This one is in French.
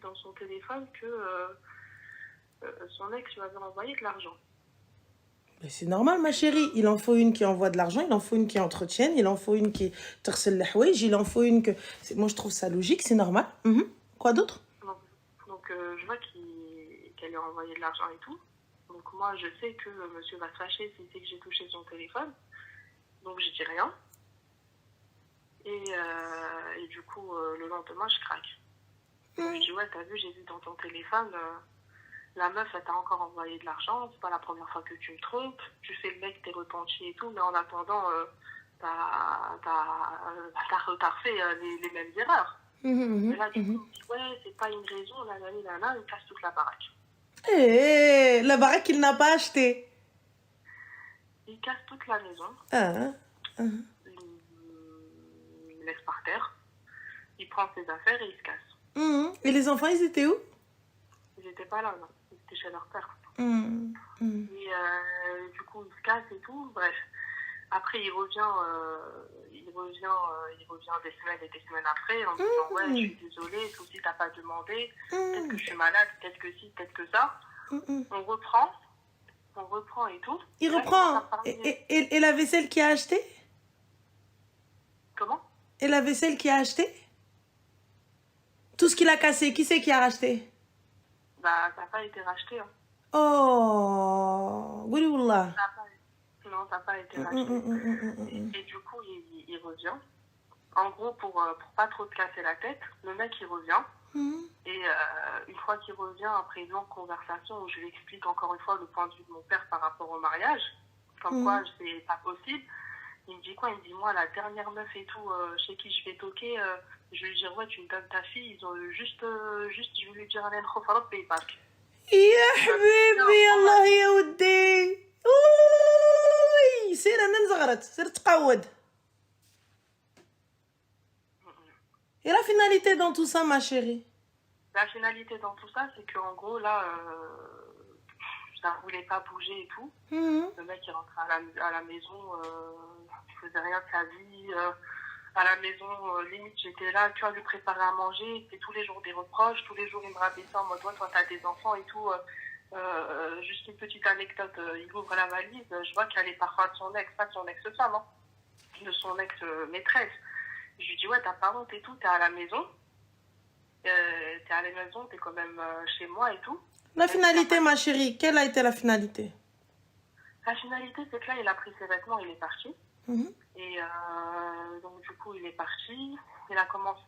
dans son téléphone que son ex lui avait envoyé de l'argent. Mais c'est normal, ma chérie. Il en faut une qui envoie de l'argent, il en faut une qui entretienne, il en faut une qui tersel l'houij, il en faut une que... Moi, je trouve ça logique, c'est normal. Quoi d'autre? Donc je vois qu'elle lui a envoyé de l'argent et tout. Donc moi, je sais que monsieur va se fâcher s'il sait que j'ai touché son téléphone. Donc je dis rien. Et du coup, le lendemain, je craque. Donc, je dis, ouais, t'as vu, j'ai vu dans ton téléphone, la meuf, elle t'a encore envoyé de l'argent, c'est pas la première fois que tu me trompes, tu fais le mec, t'es repenti et tout, mais en attendant, t'as refait les mêmes erreurs. Et là, du coup, il me dit, ouais, c'est pas une raison, il casse toute la baraque. Eh, la baraque qu'il n'a pas acheté. Il casse toute la maison. Il laisse par terre. Il prend ses affaires et il se casse. Et les enfants, ils étaient où? Ils n'étaient pas là, non. Ils étaient chez leur père. Et du coup, il se casse et tout. Bref. Après, il revient des semaines et des semaines après en me disant, ouais, je suis désolée, Souci, t'as pas demandé. Peut-être que je suis malade, peut-être que ci, peut-être que ça. On reprend et tout. Il reprend. Et la vaisselle qui a acheté? Comment? Et la vaisselle qui a acheté? Tout ce qu'il a cassé, qui c'est qui a racheté? Bah, ça n'a pas été racheté. Hein. Oh, Gouliullah. Non, ça n'a pas été racheté. Et du coup, il revient. En gros, pour pas trop te casser la tête, le mec, il revient. Et une fois qu'il revient, après une longue conversation où je lui explique encore une fois le point de vue de mon père par rapport au mariage, comme quoi c'est pas possible, il me dit quoi? Il me dit, moi, la dernière meuf et tout, chez qui je vais toquer, je vais lui dire, ouais, tu me donnes ta fille, ils ont juste, je vais lui dire, allez, le pays back. يا حبيبي الله يا ودي اوي سير انا نزغرت سير تقود. Et la finalité dans tout ça, ma chérie? La finalité dans tout ça, c'est qu'en gros, là, ça ne voulait pas bouger et tout. Le mec, il rentrait à la maison, il faisait rien de sa vie. À la maison, limite, j'étais là, tu vois, lui préparer à manger. C'est tous les jours des reproches. Tous les jours, il me rabaissait en mode, toi, t'as des enfants et tout. Juste une petite anecdote, il ouvre la valise. Je vois qu'elle est parfois de son ex, pas de son ex-femme, hein, de son ex-maîtresse. Je lui dis, ouais, t'as pas honte et tout, t'es à la maison. T'es à la maison, t'es quand même chez moi et tout. La finalité, ma chérie, quelle a été la finalité? La finalité, c'est que là, il a pris ses vêtements, il est parti. Et donc, du coup, il est parti. Il a commencé